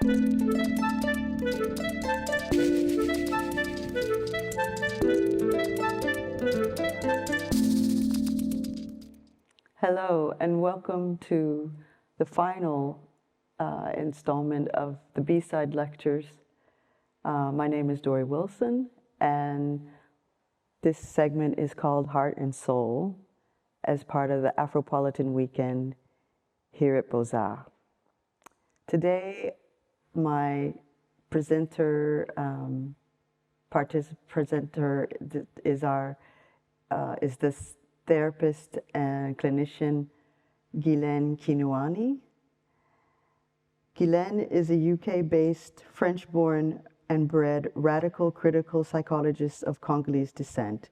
Hello, and welcome to the final installment of the B-Side Lectures. My name is Dorrie Wilson, and this segment is called Heart and Soul as part of the Afropolitan Weekend here at Bozar. Today, my presenter is this therapist and clinician Guilaine Kilouani. Guilaine is a UK-based, French-born and bred radical critical psychologist of Congolese descent.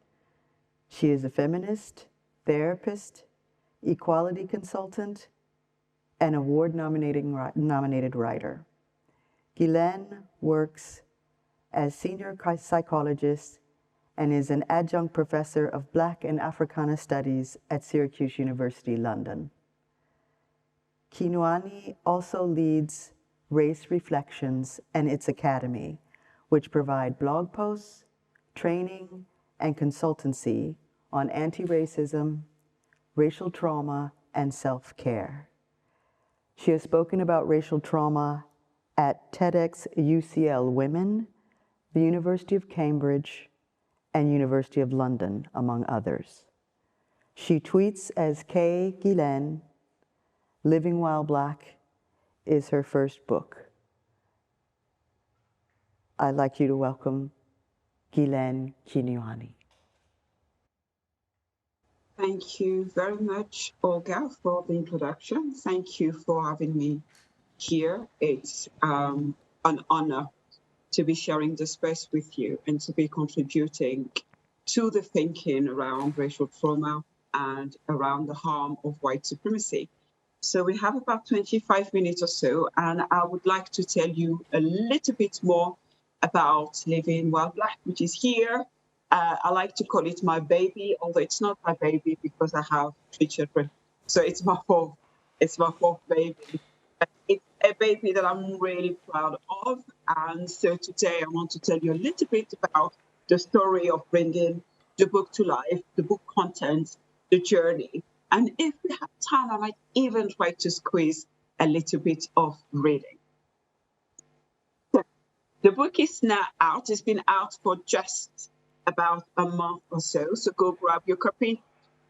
She is a feminist, therapist, equality consultant, and award-nominated writer. Guilaine works as senior psychologist and is an adjunct professor of Black and Africana Studies at Syracuse University, London. Kinouani also leads Race Reflections and its Academy, which provide blog posts, training, and consultancy on anti-racism, racial trauma, and self-care. She has spoken about racial trauma at TEDx UCL Women, the University of Cambridge, and University of London, among others. She tweets as K. Guilaine. Living While Black is her first book. I'd like you to welcome Guilaine Kilouani. Thank you very much, Olga, for the introduction. Thank you for having me here. It's an honor to be sharing the space with you and to be contributing to the thinking around racial trauma and around the harm of white supremacy. So we have about 25 minutes or so, and I would like to tell you a little bit more about Living While Black, which is here. I like to call it my baby, although it's not my baby because I have 3 children. So it's my fourth baby. It's a baby that I'm really proud of. And so today I want to tell you a little bit about the story of bringing the book to life, the book contents, the journey. And if we have time, I might even try to squeeze a little bit of reading. So the book is now out. It's been out for just about a month or so. So go grab your copy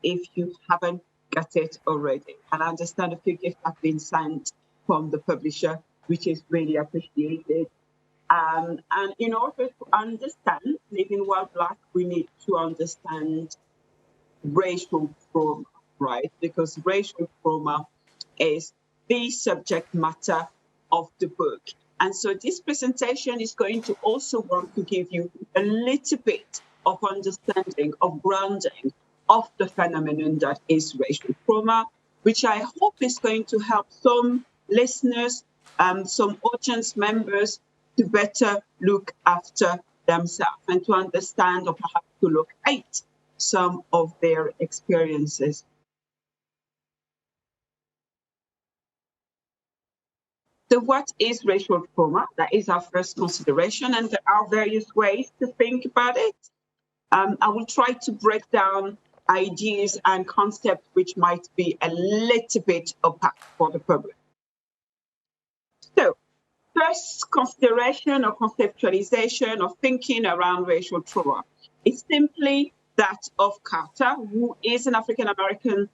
if you haven't got it already. And I understand a few gifts have been sent from the publisher, which is really appreciated. And in order to understand Living While Black, we need to understand racial trauma, right? Because racial trauma is the subject matter of the book. And so this presentation is going to also want to give you a little bit of understanding, of grounding of the phenomenon that is racial trauma, which I hope is going to help some listeners, some audience members to better look after themselves and to understand or perhaps to locate some of their experiences. So what is racial trauma? That is our first consideration, and there are various ways to think about it. I will try to break down ideas and concepts which might be a little bit opaque for the public. So, first consideration or conceptualization of thinking around racial trauma is simply that of Carter, who is an African-American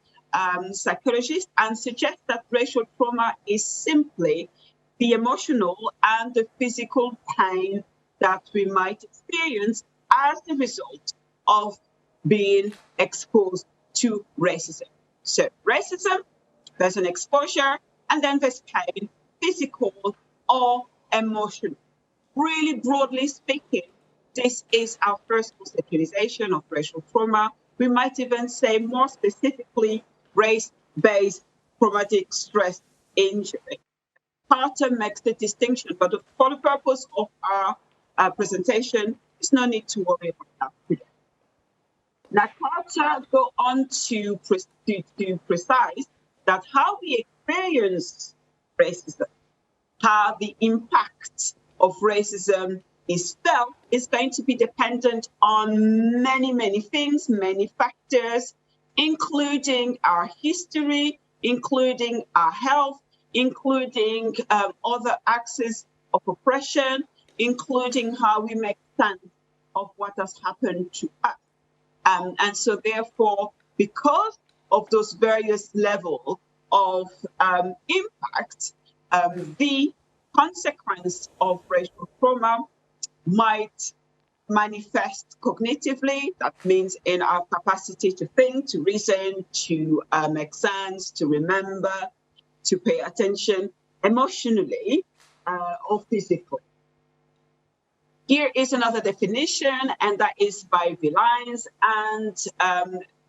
psychologist, and suggests that racial trauma is simply the emotional and the physical pain that we might experience as a result of being exposed to racism. So racism, there's an exposure, and then there's pain, physical or emotional. Really broadly speaking, this is our first conceptualization of racial trauma. We might even say more specifically, race-based traumatic stress injury. Carter makes the distinction, but for the purpose of our presentation, there's no need to worry about that today. Now, Carter go on to precise that how we experience racism how the impact of racism is felt is going to be dependent on many, many things, many factors, including our history, including our health, including other axes of oppression, including how we make sense of what has happened to us. And so therefore, because of those various levels of impact, the consequence of racial trauma might manifest cognitively. That means in our capacity to think, to reason, to make sense, to remember, to pay attention, emotionally or physically. Here is another definition, and that is by Guilaine, and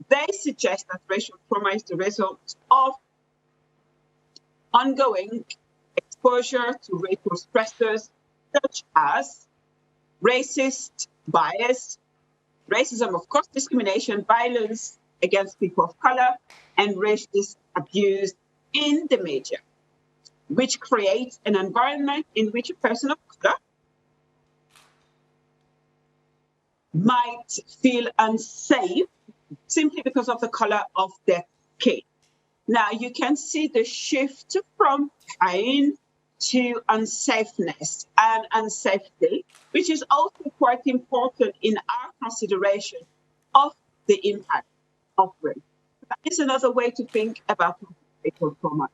they suggest that racial trauma is the result of ongoing exposure to racial stressors such as racist bias, racism, of course, discrimination, violence against people of color, and racist abuse in the media, which creates an environment in which a person of color might feel unsafe simply because of the color of their skin. Now, you can see the shift from pain to unsafeness and unsafety, which is also quite important in our consideration of the impact of race. That is another way to think about racial trauma.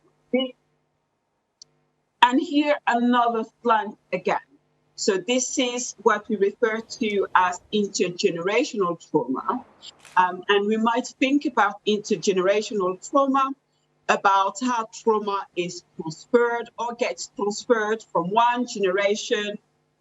And here another slant again. So this is what we refer to as intergenerational trauma. And we might think about intergenerational trauma, about how trauma is transferred or gets transferred from one generation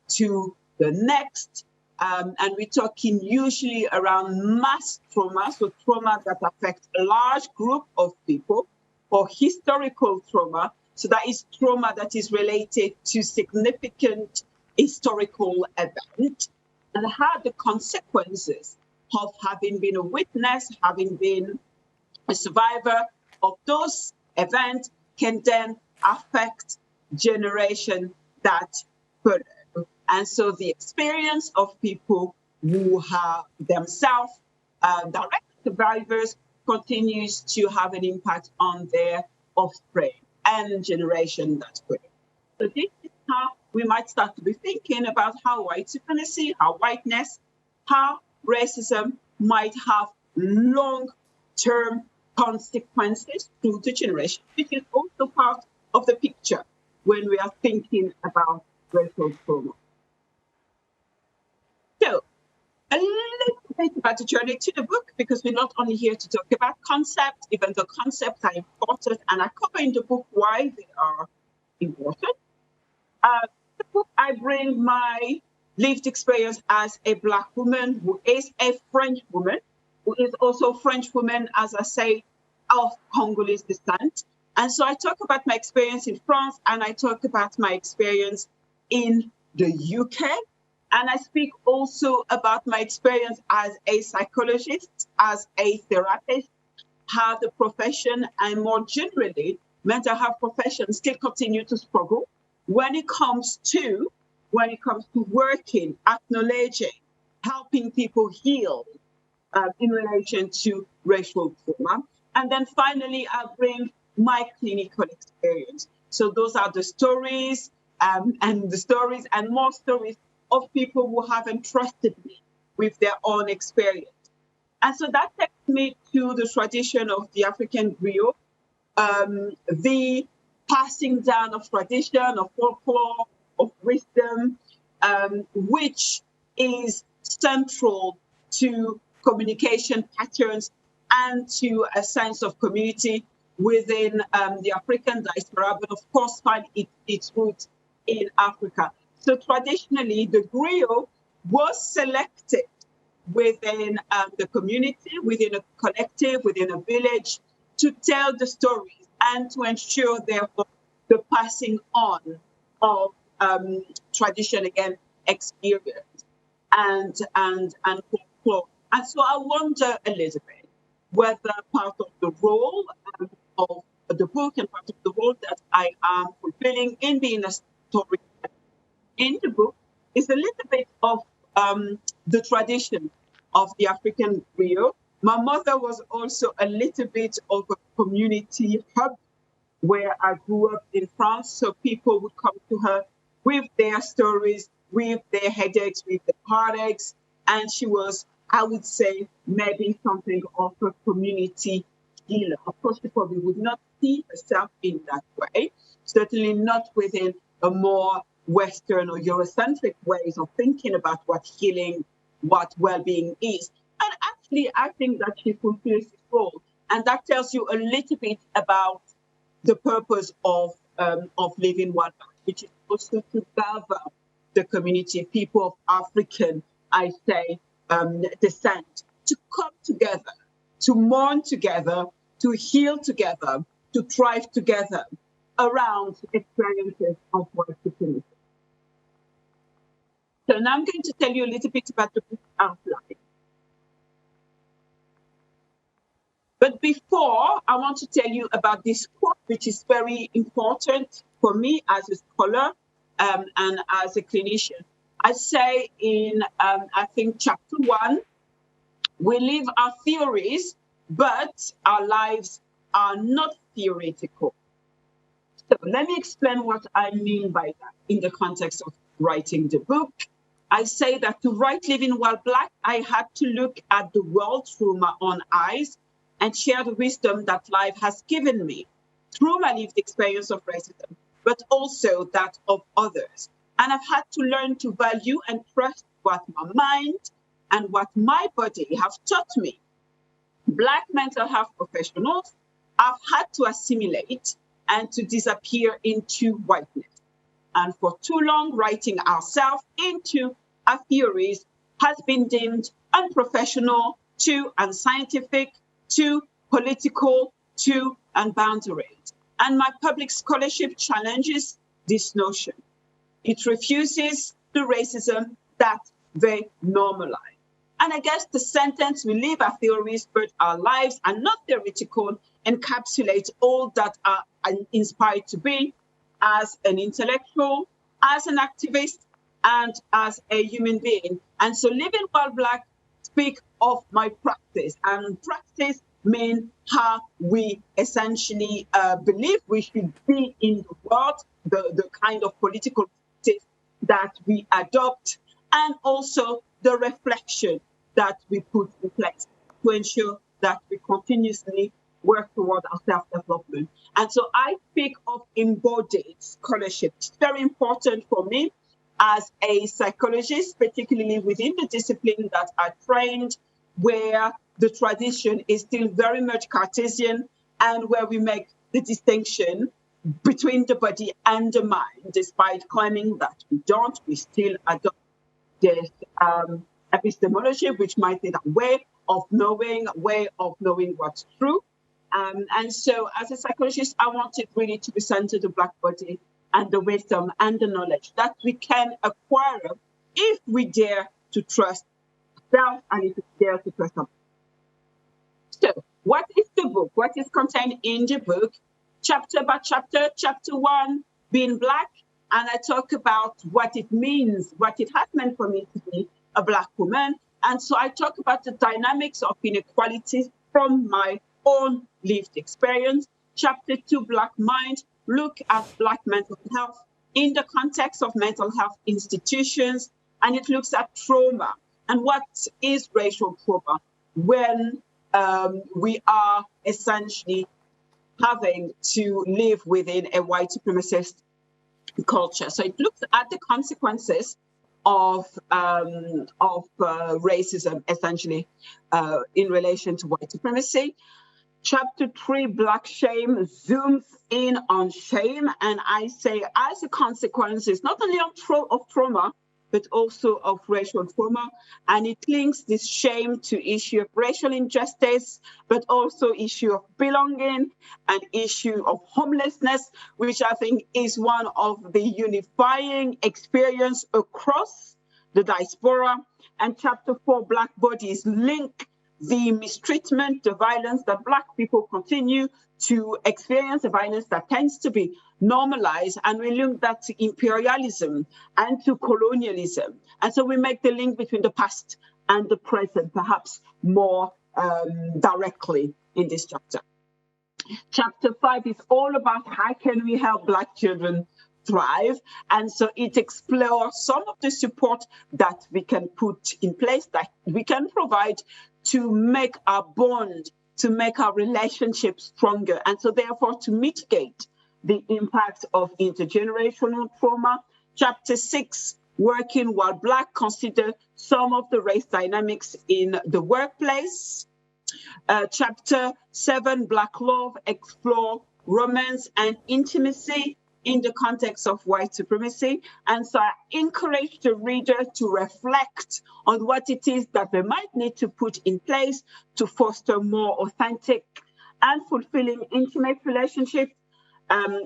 to the next. And we're talking usually around mass trauma, so trauma that affects a large group of people, or historical trauma. So that is trauma that is related to significant historical event, and how the consequences of having been a witness, having been a survivor of those events can then affect generation that further. And so the experience of people who have themselves direct survivors continues to have an impact on their offspring and generation that further. So this is how we might start to be thinking about how white supremacy, how whiteness, how racism might have long-term consequences through the generation, which is also part of the picture when we are thinking about racial trauma. So, a little bit about the journey to the book, because we're not only here to talk about concepts, even though concepts are important, and I cover in the book why they are important. The book, I bring my lived experience as a Black woman who is a French woman, who is also a French woman, as I say, of Congolese descent. And so I talk about my experience in France, and I talk about my experience in the UK. And I speak also about my experience as a psychologist, as a therapist, how the profession and more generally mental health professions still continue to struggle when it comes to working, acknowledging, helping people heal in relation to racial trauma. And then finally, I'll bring my clinical experience. So those are the stories and more stories of people who have entrusted me with their own experience. And so that takes me to the tradition of the African griot, the passing down of tradition, of folklore, of wisdom, which is central to communication patterns and to a sense of community within the African diaspora, but of course find its roots in Africa. So traditionally, the griot was selected within the community, within a collective, within a village, to tell the stories and to ensure, therefore, the passing on of tradition, again, experience and folklore. And so I wonder a little bit whether part of the role of the book and part of the role that I am feeling in being a story in the book is a little bit of the tradition of the African griot. My mother was also a little bit of a community hub where I grew up in France. So people would come to her with their stories, with their headaches, with their heartaches. And she was, I would say, maybe something of a community healer. Of course, she probably would not see herself in that way, certainly not within a more Western or Eurocentric ways of thinking about what healing, what well-being is. And actually, I think that she fulfills this role. And that tells you a little bit about the purpose of Living Well, which is also to gather the community, people of African, I say, descent, to come together, to mourn together, to heal together, to thrive together around experiences of white supremacy. So now I'm going to tell you a little bit about the book outline. But before, I want to tell you about this quote, which is very important for me as a scholar and as a clinician. I say in, I think, chapter 1, we live our theories, but our lives are not theoretical. So let me explain what I mean by that in the context of writing the book. I say that to write Living Well Black, I had to look at the world through my own eyes and share the wisdom that life has given me through my lived experience of racism, but also that of others. And I've had to learn to value and trust what my mind and what my body have taught me. Black mental health professionals have had to assimilate and to disappear into whiteness. And for too long, writing ourselves into our theories has been deemed unprofessional, too unscientific, too political, too unboundaried. And my public scholarship challenges this notion. It refuses the racism that they normalize. And I guess the sentence, we live our theories, but our lives are not theoretical, encapsulates all that I'm inspired to be as an intellectual, as an activist, and as a human being. And so Living Well Black speak of my practice, and practice mean how we essentially believe we should be in the world, the kind of political practice that we adopt, and also the reflection that we put in place to ensure that we continuously work toward our self-development. And so I speak of embodied scholarship. It's very important for me as a psychologist, particularly within the discipline that I trained, where the tradition is still very much Cartesian and where we make the distinction between the body and the mind. Despite claiming that we don't, we still adopt this epistemology, which might be a way of knowing what's true. And so as a psychologist, I wanted really to be centered the Black body and the wisdom and the knowledge that we can acquire if we dare to trust ourselves and if we dare to trust others. So what is the book? What is contained in the book? Chapter by chapter, chapter 1, being Black, and I talk about what it means, what it has meant for me to be a Black woman. And so I talk about the dynamics of inequality from my own lived experience. Chapter 2, Black Mind, look at Black mental health in the context of mental health institutions, and it looks at trauma and what is racial trauma when we are essentially having to live within a white supremacist culture. So it looks at the consequences of racism, essentially, in relation to white supremacy. Chapter 3, Black Shame, zooms in on shame. And I say, as a consequence, not only of trauma, but also of racial trauma. And it links this shame to issue of racial injustice, but also issue of belonging and issue of homelessness, which I think is one of the unifying experience across the diaspora. And chapter 4, Black Bodies, link the mistreatment, the violence that Black people continue to experience, the violence that tends to be normalized, and we link that to imperialism and to colonialism. And so we make the link between the past and the present, perhaps more directly in this chapter. Chapter 5 is all about how can we help Black children thrive. And so it explores some of the support that we can put in place, that we can provide to make our bond, to make our relationship stronger. And so therefore to mitigate the impact of intergenerational trauma. Chapter 6, working while Black, consider some of the race dynamics in the workplace. Chapter 7, Black love, explore romance and intimacy in the context of white supremacy. And so I encourage the reader to reflect on what it is that they might need to put in place to foster more authentic and fulfilling intimate relationships.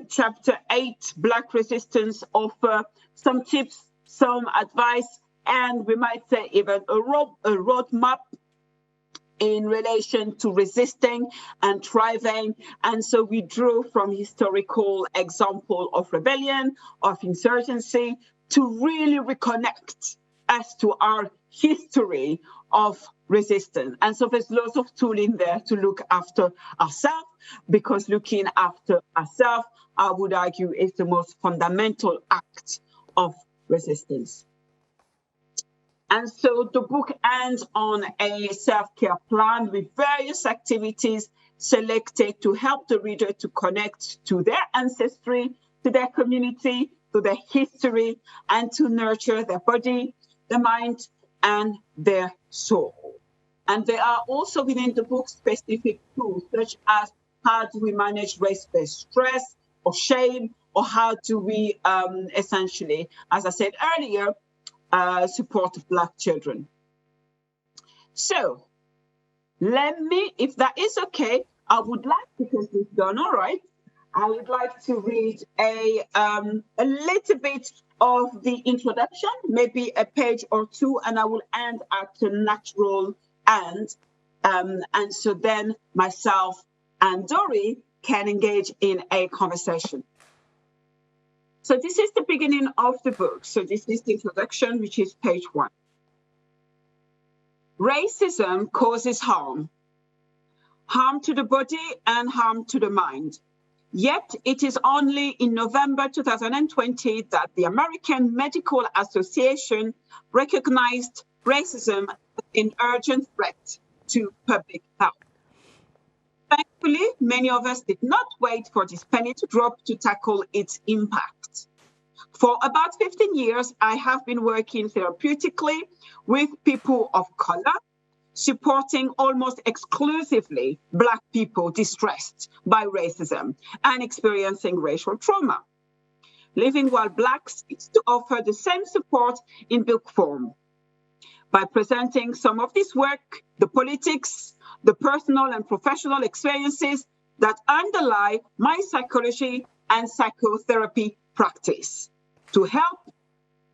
Chapter 8, Black resistance, offer some tips, some advice, and we might say even a roadmap in relation to resisting and thriving. And so we drew from historical example of rebellion, of insurgency, to really reconnect us to our history of resistance. And so there's lots of tools in there to look after ourselves, because looking after ourselves, I would argue, is the most fundamental act of resistance. And so the book ends on a self-care plan with various activities selected to help the reader to connect to their ancestry, to their community, to their history, and to nurture their body, their mind, and their soul. And there are also within the book specific tools, such as how do we manage race-based stress or shame, or how do we essentially, as I said earlier, support Black children. So let me, if that is okay, I would like, because we've done all right, I would like to read a little bit of the introduction, maybe a page or two, and I will end at the natural end. And so then myself and Dorrie can engage in a conversation. So this is the beginning of the book. So this is the introduction, which is page 1. Racism causes harm to the body and harm to the mind. Yet it is only in November 2020 that the American Medical Association recognized racism as an urgent threat to public health. Thankfully, many of us did not wait for this penny to drop to tackle its impact. For about 15 years, I have been working therapeutically with people of color, supporting almost exclusively Black people distressed by racism and experiencing racial trauma. Living While Black seeks to offer the same support in book form. By presenting some of this work, the politics, the personal and professional experiences that underlie my psychology and psychotherapy practice to help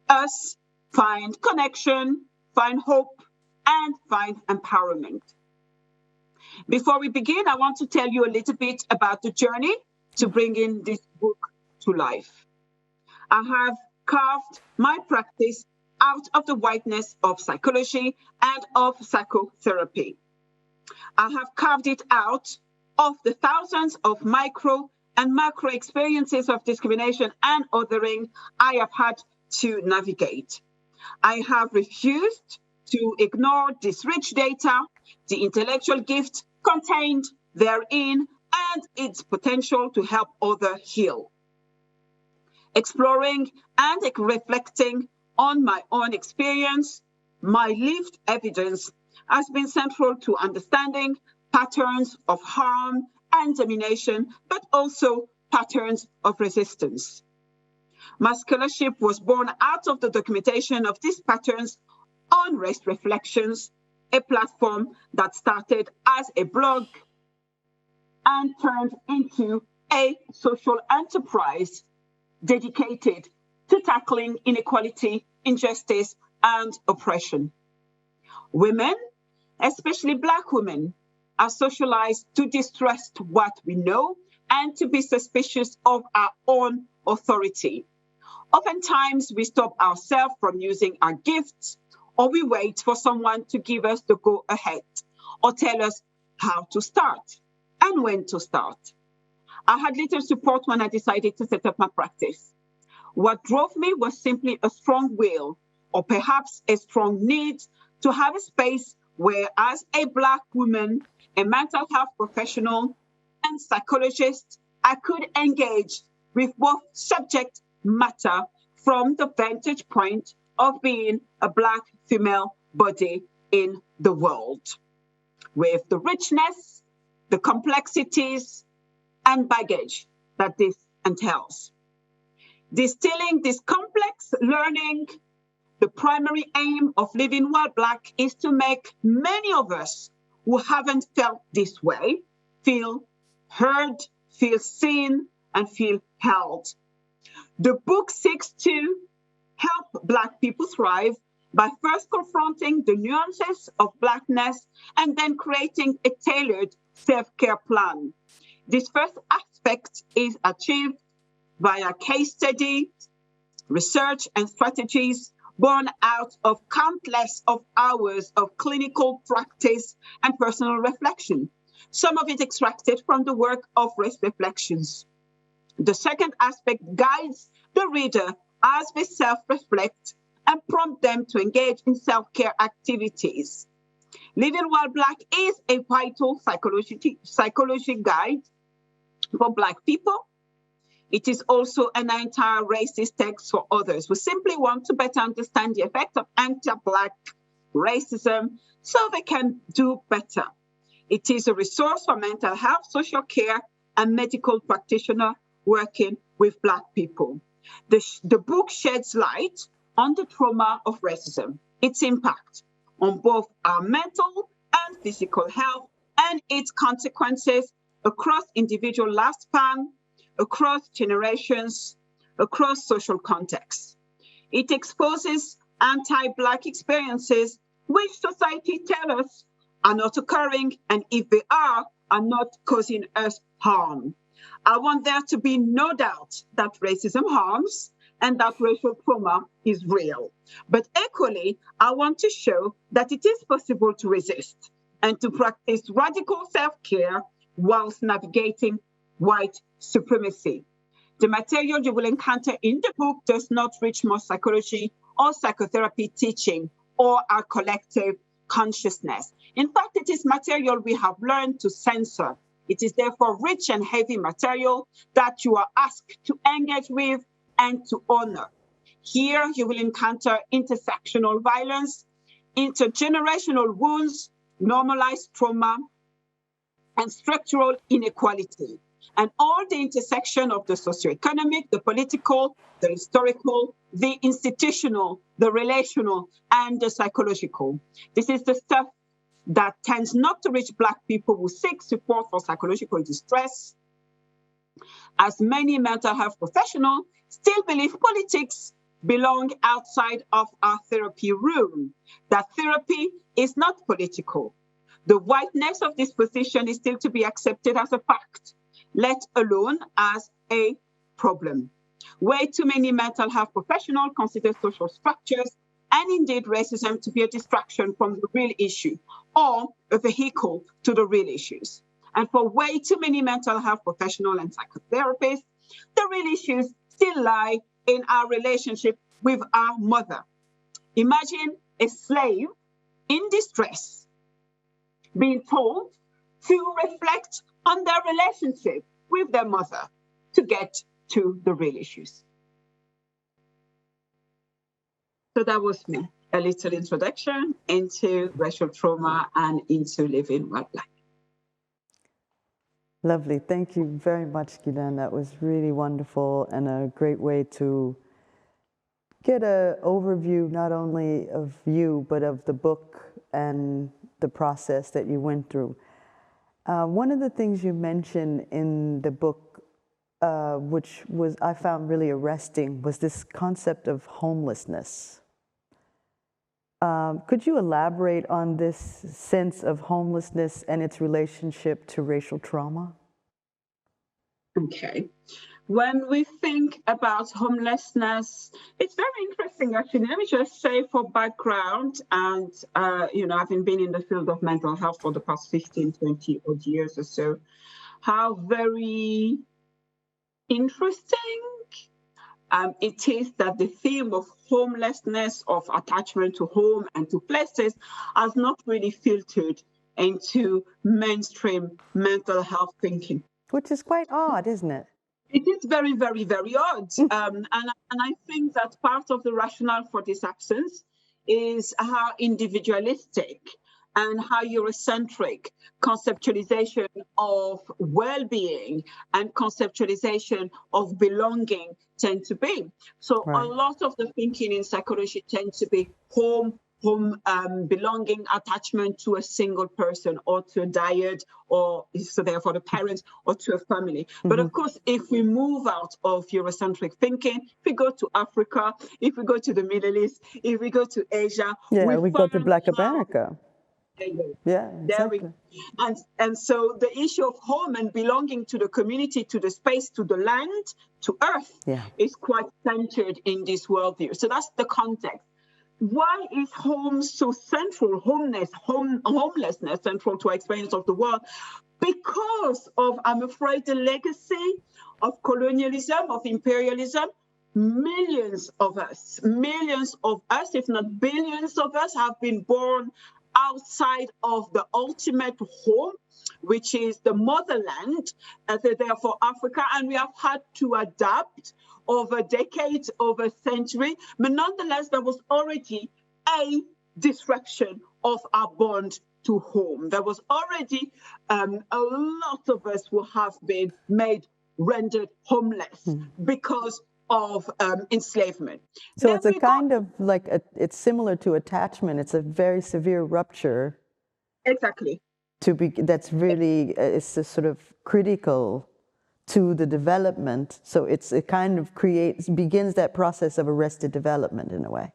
us find connection, find hope, and find empowerment. Before we begin, I want to tell you a little bit about the journey to bringing this book to life. I have carved my practice out of the whiteness of psychology and of psychotherapy. I have carved it out of the thousands of micro and macro experiences of discrimination and othering I have had to navigate. I have refused to ignore this rich data, the intellectual gift contained therein, and its potential to help others heal. Exploring and reflecting on my own experience, my lived evidence has been central to understanding patterns of harm and domination, but also patterns of resistance. My scholarship was born out of the documentation of these patterns on Race Reflections, a platform that started as a blog and turned into a social enterprise dedicated to tackling inequality, injustice, and oppression. Women Especially Black women are socialized to distrust what we know and to be suspicious of our own authority. Oftentimes, we stop ourselves from using our gifts, or we wait for someone to give us the go ahead or tell us how to start and when to start. I had little support when I decided to set up my practice. What drove me was simply a strong will, or perhaps a strong need to have a space where, as a Black woman, a mental health professional, and psychologist, I could engage with both subject matter from the vantage point of being a Black female body in the world, with the richness, the complexities, and baggage that this entails. Distilling this complex learning, the primary aim of Living While Black is to make many of us who haven't felt this way feel heard, feel seen, and feel held. The book seeks to help Black people thrive by first confronting the nuances of Blackness and then creating a tailored self-care plan. This first aspect is achieved via case study, research, and strategies born out of countless of hours of clinical practice and personal reflection, some of it extracted from the work of Race Reflections. The second aspect guides the reader as we self-reflect and prompt them to engage in self-care activities. Living While Black is a vital psychology guide for Black people. It is also an anti-racist text for others who simply want to better understand the effect of anti-Black racism so they can do better. It is a resource for mental health, social care, and medical practitioners working with Black people. The book sheds light on the trauma of racism, its impact on both our mental and physical health, and its consequences across individual lifespan, across generations, across social contexts. It exposes anti-Black experiences which society tells us are not occurring, and if they are not causing us harm. I want there to be no doubt that racism harms and that racial trauma is real. But equally, I want to show that it is possible to resist and to practice radical self-care whilst navigating white supremacy. The material you will encounter in the book does not reach more psychology or psychotherapy teaching or our collective consciousness. In fact, it is material we have learned to censor. It is therefore rich and heavy material that you are asked to engage with and to honor. Here, you will encounter intersectional violence, intergenerational wounds, normalized trauma, and structural inequality, and all the intersection of the socioeconomic, the political, the historical, the institutional, the relational, and the psychological. This is the stuff that tends not to reach Black people who seek support for psychological distress, as many mental health professionals still believe politics belong outside of our therapy room, that therapy is not political. The whiteness of this position is still to be accepted as a fact, let alone as a problem. Way too many mental health professionals consider social structures and indeed racism to be a distraction from the real issue or a vehicle to the real issues. And for way too many mental health professionals and psychotherapists, the real issues still lie in our relationship with our mother. Imagine a slave in distress being told to reflect on their relationship with their mother to get to the real issues. So that was me, a little introduction into racial trauma and into living while Black. Lovely. Thank you very much, Guilaine. That was really wonderful and a great way to get an overview not only of you, but of the book and the process that you went through. One of the things you mentioned in the book, which I found really arresting, was this concept of homelessness. Could you elaborate on this sense of homelessness and its relationship to racial trauma? Okay. When we think about homelessness, it's very interesting, actually. Let me just say for background, and, having been in the field of mental health for the past 15, 20 odd years or so, how very interesting it is that the theme of homelessness, of attachment to home and to places, has not really filtered into mainstream mental health thinking. Which is quite odd, isn't it? It is very, very, very odd. And I think that part of the rationale for this absence is how individualistic and how Eurocentric conceptualization of well-being and conceptualization of belonging tend to be. So a lot of the thinking in psychology tends to be home, belonging, attachment to a single person or to a dyad, or so therefore the parents, or to a family. But of course, if we move out of Eurocentric thinking, if we go to Africa, if we go to the Middle East, if we go to Asia, we go to Black America. Yeah, exactly. And so the issue of home and belonging to the community, to the space, to the land, to earth, is quite centered in this worldview. So that's the context. Why is home so central, homelessness central to our experience of the world? Because of, I'm afraid, the legacy of colonialism, of imperialism. Millions of us, if not billions of us, have been born outside of the ultimate home, which is the motherland, therefore Africa, and we have had to adapt over decades, over centuries, but nonetheless, there was already a disruption of our bond to home. There was already a lot of us who have been rendered homeless because of enslavement. So it's a kind of like, it's similar to attachment. It's a very severe rupture. Exactly. That's really, it's a sort of critical to the development. So it kind of begins that process of arrested development in a way.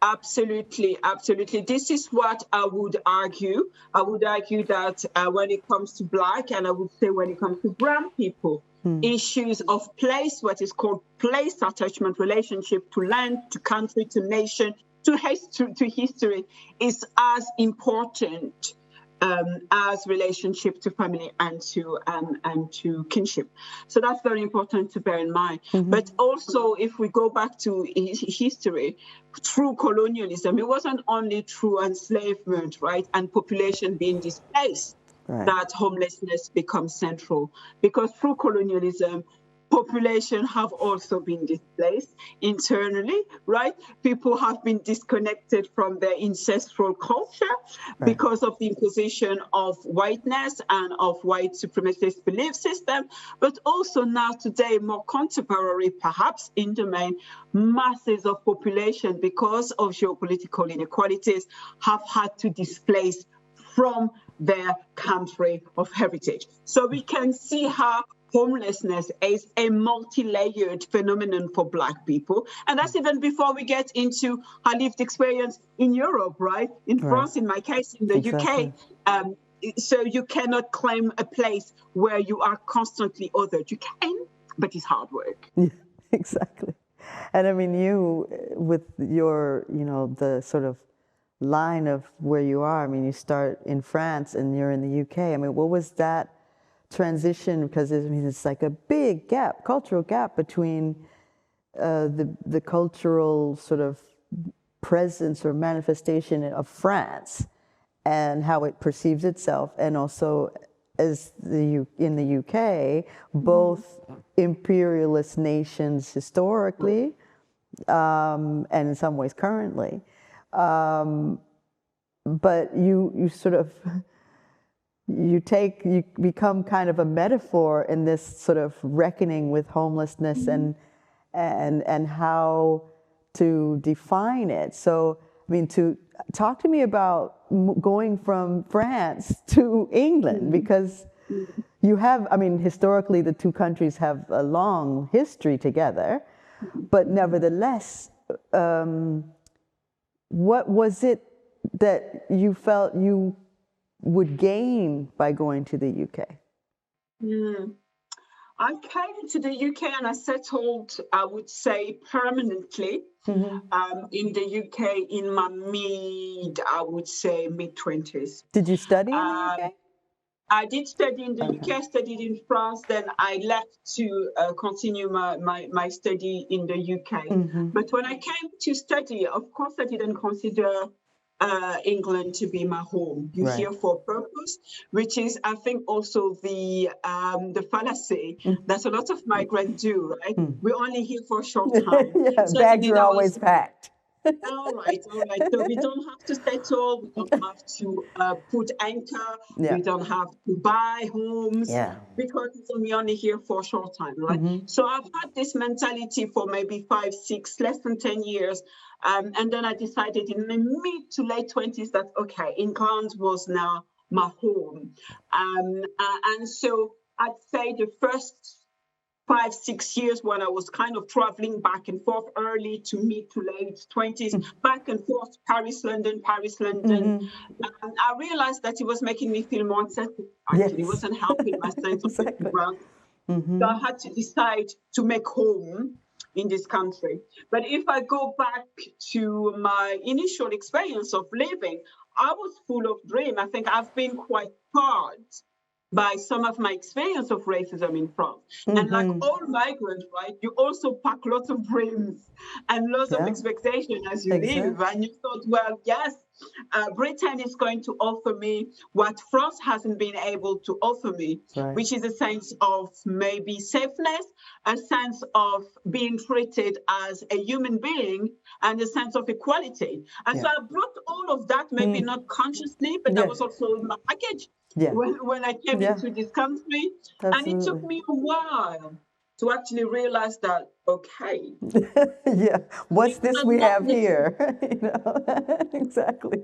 Absolutely, absolutely. This is what I would argue. I would argue that when it comes to Black, and I would say when it comes to brown people, issues of place, what is called place attachment, relationship to land, to country, to nation, to history, is as important as relationship to family and to kinship. So that's very important to bear in mind. But also, if we go back to history, through colonialism, it wasn't only through enslavement, right, and population being displaced that homelessness becomes central, because through colonialism, population have also been displaced internally, right? People have been disconnected from their ancestral culture because of the imposition of whiteness and of white supremacist belief system, but also now today, more contemporary, perhaps in the main, masses of population, because of geopolitical inequalities, have had to displace from their country of heritage. So we can see how homelessness is a multi-layered phenomenon for Black people. And that's even before we get into our lived experience in Europe, right? In France, in my case, in the UK. So you cannot claim a place where you are constantly othered. You can, but it's hard work. Yeah, exactly. And I mean, you, with your, the sort of line of where you are, I mean, you start in France and you're in the UK. I mean, what was that transition? Because it's like a big gap, cultural gap between the cultural sort of presence or manifestation of France and how it perceives itself, and also as in the UK, both imperialist nations historically, and in some ways currently. But you sort of, you become kind of a metaphor in this sort of reckoning with homelessness and how to define it. So, I mean, talk to me about going from France to England, because you have, I mean, historically the two countries have a long history together, but nevertheless, what was it that you felt you would gain by going to the UK? I came to the UK and I settled, I would say, permanently in the UK in my mid-20s. Did you study in the UK? I did study in the UK, I studied in France, then I left to continue my study in the UK. But when I came to study, of course, I didn't consider England to be my home. You're here for a purpose, which is, I think, also the fallacy that a lot of migrants do, right? We're only here for a short time. Yeah, So bags are always packed. All right. So we don't have to settle. We don't have to put anchor. We don't have to buy homes because we're only here for a short time, right? So I've had this mentality for maybe 5, 6, less than 10 years. And then I decided in my mid to late 20s that, okay, England was now my home. And so I'd say the first 5, 6 years when I was kind of traveling back and forth, early to mid to late 20s, back and forth, Paris, London. And I realized that it was making me feel more unsettled. Actually, it wasn't helping my sense of ground. So I had to decide to make home in this country. But if I go back to my initial experience of living, I was full of dream. I think I've been quite hard by some of my experience of racism in France. And like all migrants, right, you also pack lots of dreams and lots of expectation as you leave. And you thought, well, yes, Britain is going to offer me what France hasn't been able to offer me, which is a sense of maybe safeness, a sense of being treated as a human being, and a sense of equality. And so I brought all of that, maybe not consciously, but that was also in my package. When I came into this country. And it took me a while to actually realize that, okay. What's this we have here? You know? Exactly.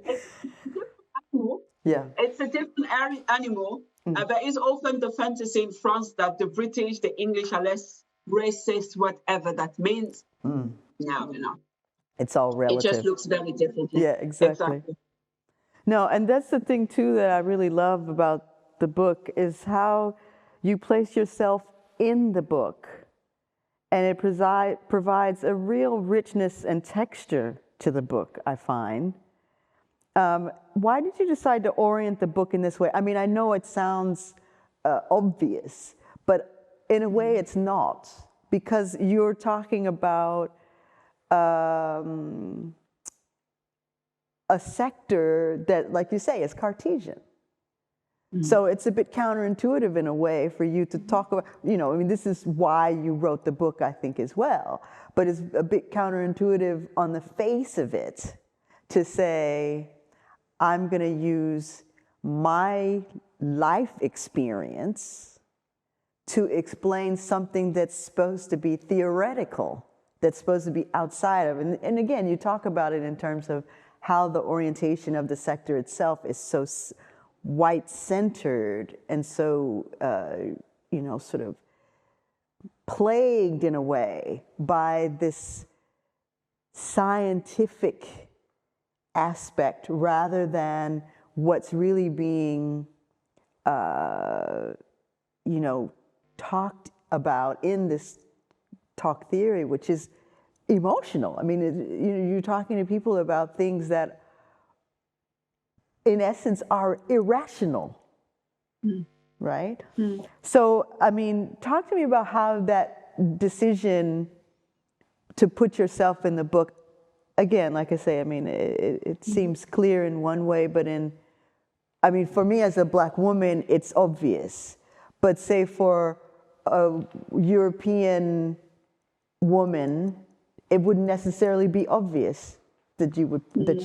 It's a different animal. There is often the fantasy in France that the British, the English are less racist, whatever that means. No. It's all relative. It just looks very different. Yeah, exactly. No, and that's the thing, too, that I really love about the book is how you place yourself in the book. And it provides a real richness and texture to the book, I find. Why did you decide to orient the book in this way? I mean, I know it sounds obvious, but in a way it's not. Because you're talking about a sector that, like you say, is Cartesian. So it's a bit counterintuitive in a way for you to talk about, you know, I mean, this is why you wrote the book, I think, as well. But it's a bit counterintuitive on the face of it to say, I'm going to use my life experience to explain something that's supposed to be theoretical, that's supposed to be outside of. And again, you talk about it in terms of how the orientation of the sector itself is so white-centered and so, you know, sort of plagued in a way by this scientific aspect rather than what's really being, you know, talked about in this talk theory, which is emotional. I mean, you're talking to people about things that, in essence, are irrational, right? So, I mean, talk to me about how that decision to put yourself in the book, again, like I say, I mean, it seems clear in one way, but I mean, for me as a Black woman, it's obvious. But say for a European woman, it wouldn't necessarily be obvious that she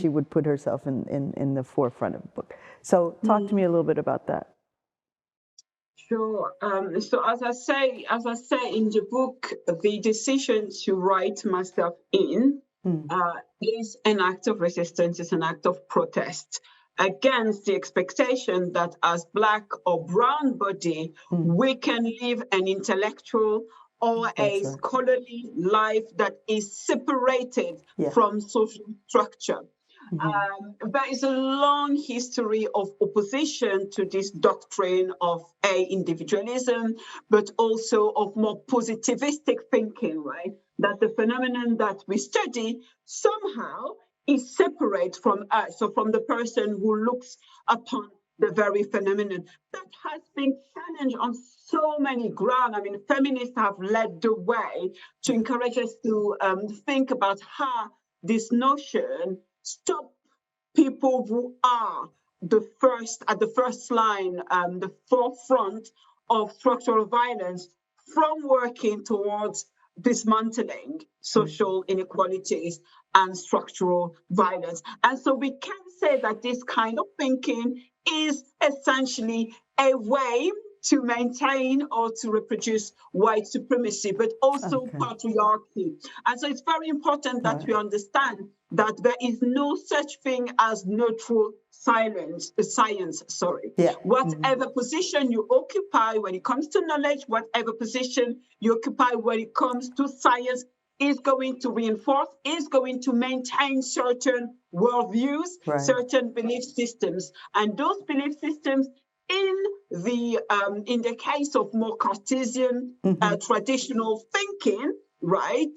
would put herself in the forefront of the book. So talk to me a little bit about that. Sure. So as I say in the book, the decision to write myself in is an act of resistance, is an act of protest against the expectation that as Black or brown body, we can live an intellectual or a scholarly life that is separated from social structure. There is a long history of opposition to this doctrine of individualism, but also of more positivistic thinking, right? That the phenomenon that we study somehow is separate from us, so from the person who looks upon the very phenomenon. That has been challenged on so many grounds. I mean, feminists have led the way to encourage us to think about how this notion stop people who are at the first line, the forefront of structural violence from working towards dismantling social inequalities and structural violence. And so we can say that this kind of thinking is essentially a way to maintain or to reproduce white supremacy, but also patriarchy. And so it's very important that we understand that there is no such thing as neutral science. Yeah. Whatever position you occupy when it comes to knowledge, whatever position you occupy when it comes to science, is going to reinforce, is going to maintain certain worldviews, certain belief systems. And those belief systems, in the case of more Cartesian traditional thinking, right,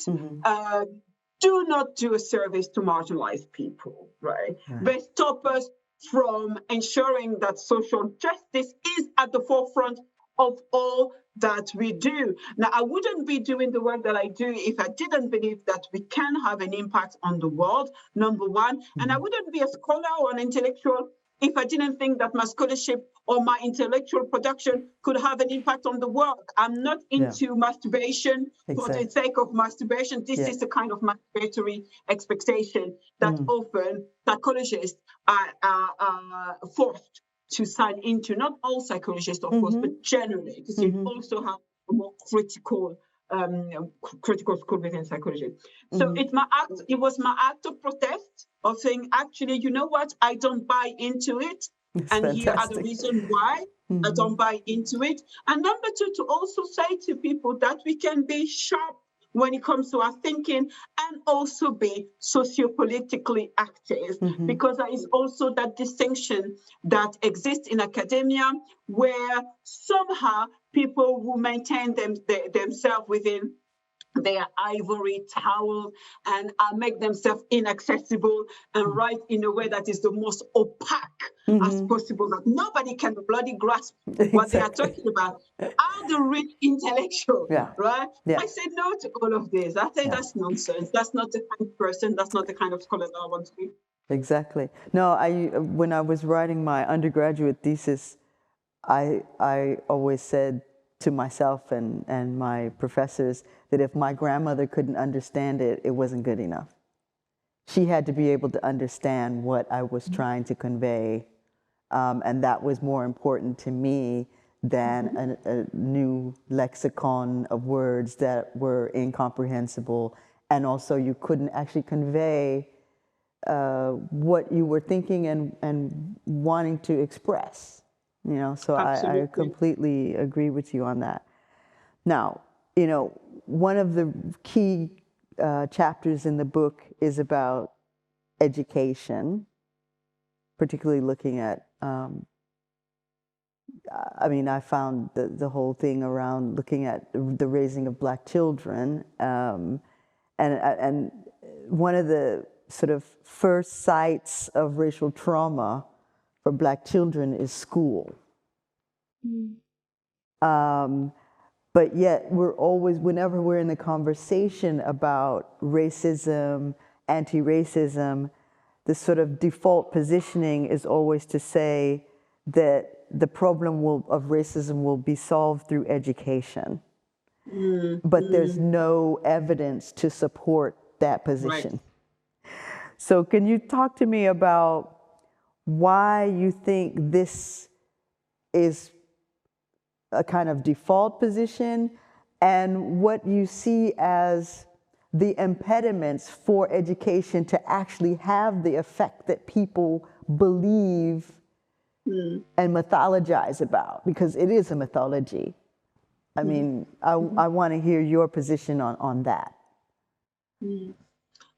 do not do a service to marginalized people, right? They stop us from ensuring that social justice is at the forefront of all that we do. Now, I wouldn't be doing the work that I do if I didn't believe that we can have an impact on the world, number one. And I wouldn't be a scholar or an intellectual if I didn't think that my scholarship or my intellectual production could have an impact on the world. I'm not into masturbation for the sake of masturbation. This is the kind of masturbatory expectation that often psychologists are forced to sign into. Not all psychologists, of course, but generally, because you also have a more critical school within psychology. So it was my act of protest, of saying, actually, you know what, I don't buy into it. And here are the reasons why I don't buy into it. And number two, to also say to people that we can be sharp when it comes to our thinking and also be sociopolitically active, because there is also that distinction that exists in academia where somehow people who maintain themselves within their ivory tower and make themselves inaccessible and write in a way that is the most opaque as possible, that nobody can bloody grasp what they are talking about, are the real intellectual, right? I say no to all of this. I say that's nonsense. That's not the kind of person, that's not the kind of scholar that I want to be. Exactly. No, when I was writing my undergraduate thesis, I always said to myself and my professors that if my grandmother couldn't understand it, it wasn't good enough. She had to be able to understand what I was trying to convey, and that was more important to me than a new lexicon of words that were incomprehensible, and also you couldn't actually convey what you were thinking and wanting to express. You know, so I completely agree with you on that. Now, you know, one of the key chapters in the book is about education, particularly looking at, I mean, I found the whole thing around looking at the raising of Black children. And one of the sort of first sites of racial trauma for Black children is school. But yet we're always, whenever we're in the conversation about racism, anti-racism, the sort of default positioning is always to say that the problem of racism will be solved through education. But there's no evidence to support that position. So can you talk to me about why you think this is a kind of default position and what you see as the impediments for education to actually have the effect that people believe and mythologize about, because it is a mythology. I mean, I want to hear your position on that.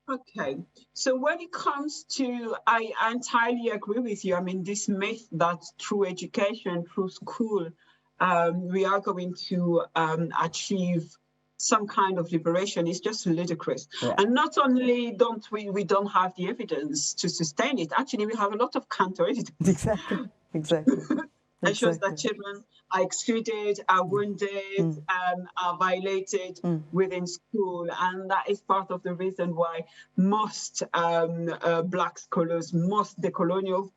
Okay, so when it comes to, I entirely agree with you. I mean, this myth that through education, through school, we are going to achieve some kind of liberation is just ludicrous. Right. And not only don't we don't have the evidence to sustain it, actually we have a lot of counter evidence. Exactly. Exactly. That shows that Exactly. children are excluded, are wounded, are violated within school. And that is part of the reason why most Black scholars, most decolonial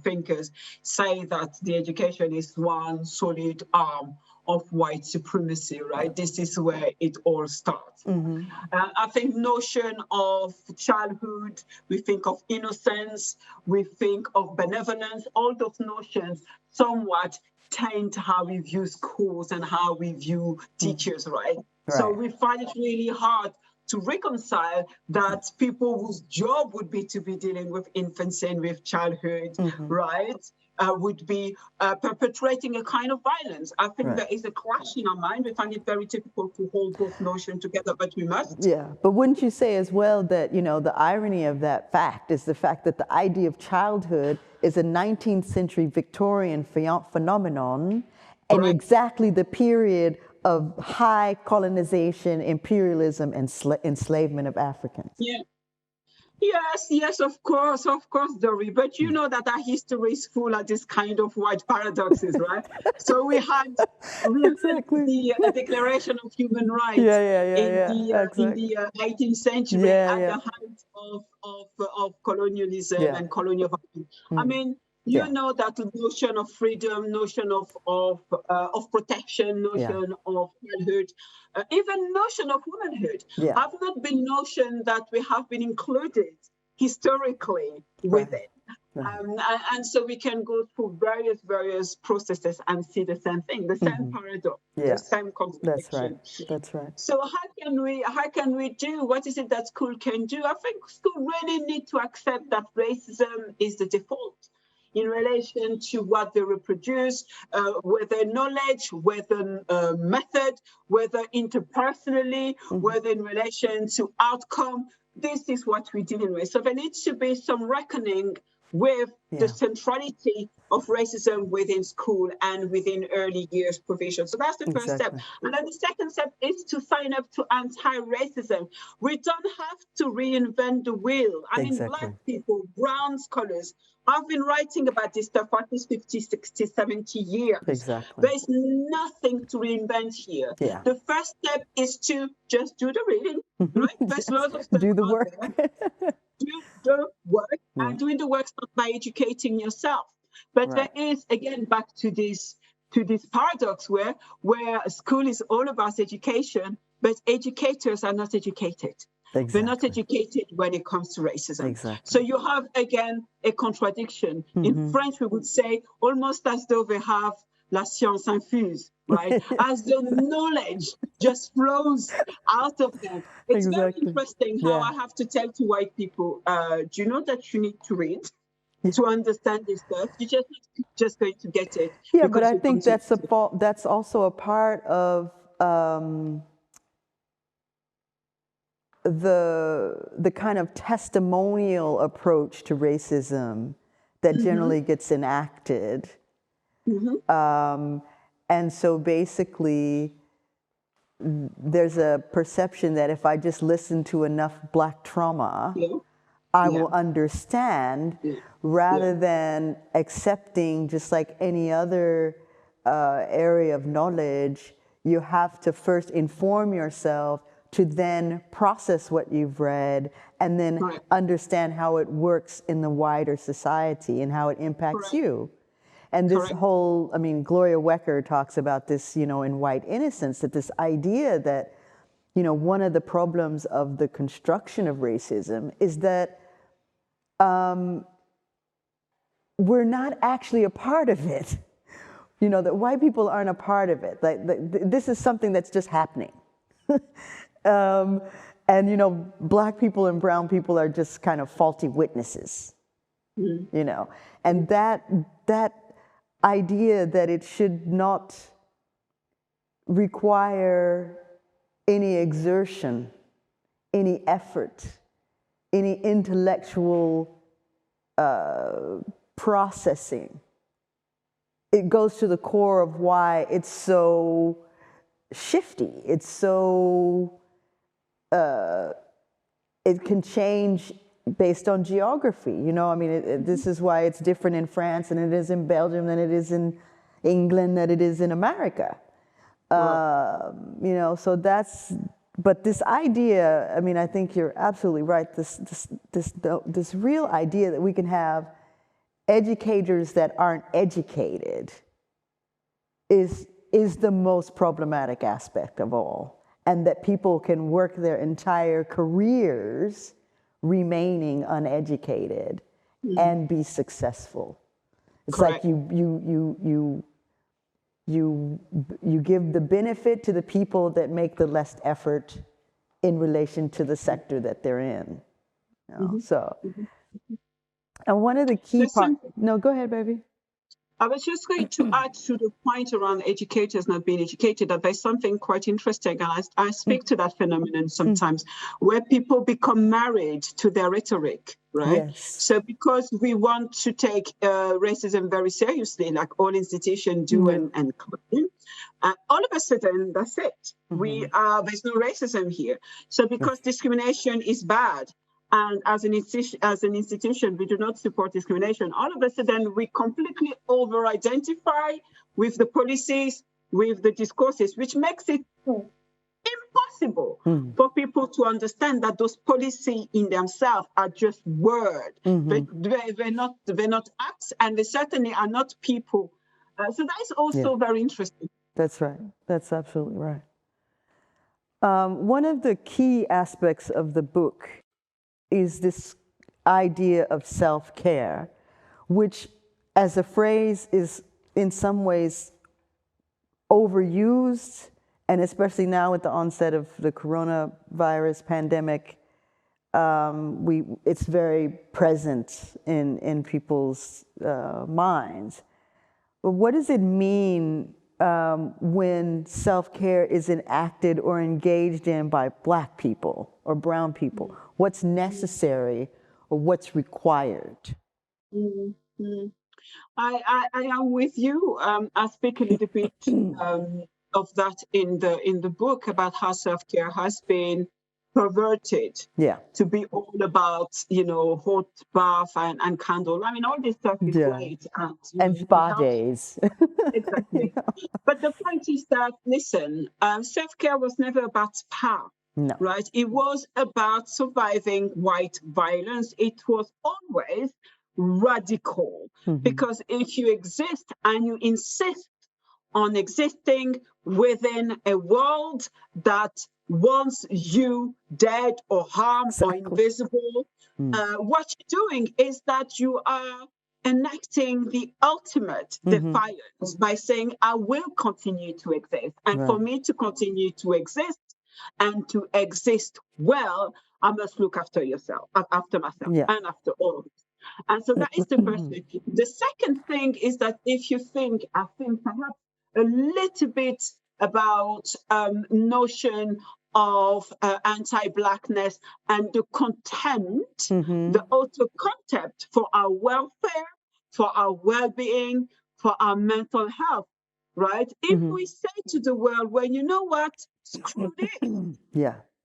thinkers say that the education is one solid arm of white supremacy, right? This is where it all starts. I think notion of childhood, we think of innocence, we think of benevolence, all those notions somewhat taint how we view schools and how we view teachers, right? So we find it really hard to reconcile that people whose job would be to be dealing with infancy and with childhood, right, would be perpetrating a kind of violence. I think there is a clash in our mind. We find it very difficult to hold both notions together, but we must. Yeah, but wouldn't you say as well that, you know, the irony of that fact is the fact that the idea of childhood is a 19th century Victorian phenomenon, and exactly the period of high colonization, imperialism, and enslavement of Africans. Yeah. Yes, of course, Dorrie. But you know that our history is full of this kind of white paradoxes, right? So we had the Declaration of Human Rights in the 18th century at the height of colonialism and colonial violence. I mean, you know that the notion of freedom, notion of protection, notion of childhood, even notion of womanhood have not been notion that we have been included historically with it. And so we can go through various processes and see the same thing, the same paradox, the same contradiction. That's right. So how can we do? What is it that school can do? I think school really need to accept that racism is the default in relation to what they reproduce, whether knowledge, whether method, whether interpersonally, whether in relation to outcome. This is what we're dealing with. So there needs to be some reckoning with the centrality of racism within school and within early years provision. So that's the first step. And then the second step is to sign up to anti-racism. We don't have to reinvent the wheel. I mean, Black people, brown scholars, I've been writing about this stuff for at least 50, 60, 70 years. There's nothing to reinvent here. The first step is to just do the reading, right? There's lots of stuff do the work. Do the work, and doing the work starts by educating yourself. But there is, again, back to this paradox where school is all about education, but educators are not educated. They're not educated when it comes to racism. So you have, again, a contradiction. In French, we would say almost as though they have la science infuse, right? As though knowledge just flows out of them. It's very interesting how I have to tell to white people, do you know that you need to read to understand this stuff? You're just going to get it. Yeah, but I think that's also a part of the kind of testimonial approach to racism that generally gets enacted. And so basically, there's a perception that if I just listen to enough Black trauma, I will understand, rather than accepting, just like any other area of knowledge, you have to first inform yourself to then process what you've read and then understand how it works in the wider society and how it impacts you. And this whole, I mean, Gloria Wecker talks about this, you know, in White Innocence, that this idea that, you know, one of the problems of the construction of racism is that we're not actually a part of it. You know, that white people aren't a part of it. Like, this is something that's just happening. And, you know, Black people and brown people are just kind of faulty witnesses, you know. And that idea that it should not require any exertion, any effort, any intellectual processing. It goes to the core of why it's so shifty. It's so, it can change based on geography. You know, I mean, this is why it's different in France than it is in Belgium, than it is in England, than it is in America. You know, so that's, but this idea, I mean, I think you're absolutely right. This real idea that we can have educators that aren't educated is the most problematic aspect of all. And that people can work their entire careers remaining uneducated and be successful. It's Correct. like you give the benefit to the people that make the less effort in relation to the sector that they're in. You know? So, and one of the key parts. No, go ahead, baby. I was just going to add to the point around educators not being educated, that there's something quite interesting, and I speak to that phenomenon sometimes, where people become married to their rhetoric, right? Yes. So because we want to take racism very seriously, like all institutions do and claim, all of a sudden, that's it. There's no racism here. So because discrimination is bad, and as an institution, we do not support discrimination, all of a sudden we completely over-identify with the policies, with the discourses, which makes it impossible for people to understand that those policies in themselves are just words. They're not acts, and they certainly are not people. So that is also very interesting. That's right. That's absolutely right. One of the key aspects of the book is this idea of self-care, which as a phrase is in some ways overused, and especially now with the onset of the coronavirus pandemic, it's very present in people's minds. But what does it mean when self-care is enacted or engaged in by Black people or brown people? What's necessary or what's required? I am with you. I speak a little bit of that in the book about how self-care has been perverted to be all about, hot bath and candle. I mean, all this stuff is great. And spa days. Exactly. But the point is that, listen, self-care was never about spa. No. Right? It was about surviving white violence. It was always radical, because if you exist and you insist on existing within a world that wants you dead or harmed or invisible, what you're doing is that you are enacting the ultimate defiance by saying, I will continue to exist. And for me to continue to exist and to exist well, I must look after myself and after all of it. And so that is the first thing. The second thing is that if you think, I think perhaps a little bit about notion of anti-Blackness and the contempt, the auto-contempt for our welfare, for our well-being, for our mental health, right? If we say to the world, well, you know what, screw this.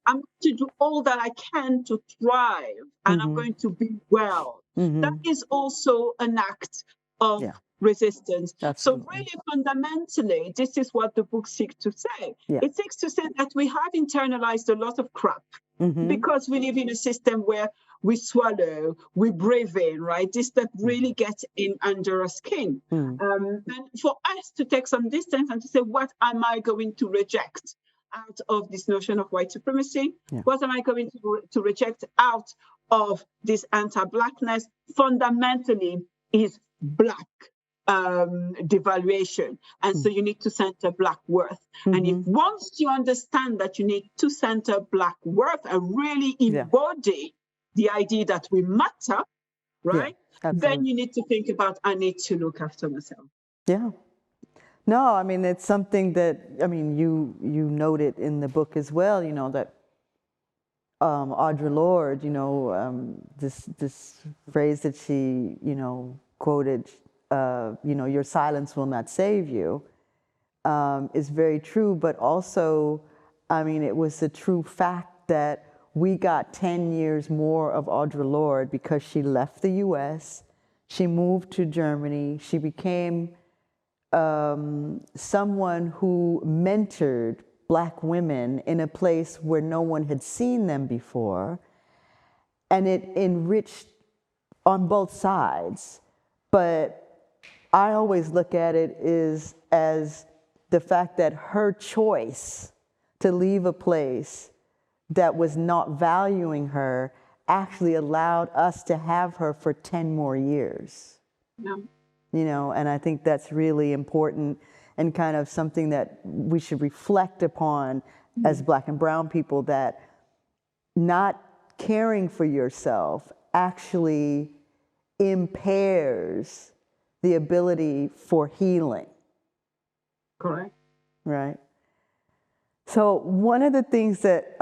I'm going to do all that I can to thrive, and I'm going to be well. That is also an act of resistance. Absolutely. So really fundamentally, this is what the book seeks to say. It seeks to say that we have internalized a lot of crap because we live in a system where we swallow, we breathe in, right? This stuff really gets in under our skin. And for us to take some distance and to say, what am I going to reject out of this notion of white supremacy? What am I going to reject out of this anti-Blackness? Fundamentally is Black devaluation. And so you need to center Black worth. And if once you understand that you need to center Black worth and really embody the idea that we matter, right? Then you need to think about, I need to look after myself. Yeah. No, I mean, it's something that, I mean, you noted in the book as well, that Audre Lorde, this phrase that she, quoted, your silence will not save you, is very true. But also, I mean, it was a true fact that we got 10 years more of Audre Lorde because she left the US, she moved to Germany, she became someone who mentored Black women in a place where no one had seen them before, and it enriched on both sides. But I always look at it as the fact that her choice to leave a place that was not valuing her actually allowed us to have her for 10 more years. Yeah. And I think that's really important and kind of something that we should reflect upon as Black and brown people, that not caring for yourself actually impairs the ability for healing. Correct. Right? So one of the things that,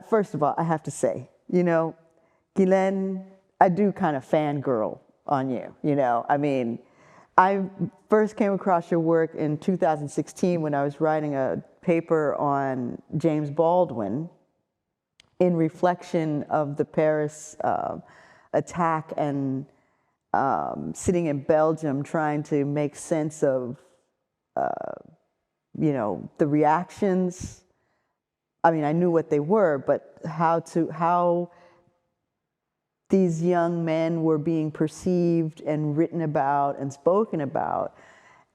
first of all, I have to say, Guilaine, I do kind of fangirl on you, I first came across your work in 2016 when I was writing a paper on James Baldwin in reflection of the Paris attack, and sitting in Belgium trying to make sense of, the reactions. I mean, I knew what they were, but how these young men were being perceived and written about and spoken about.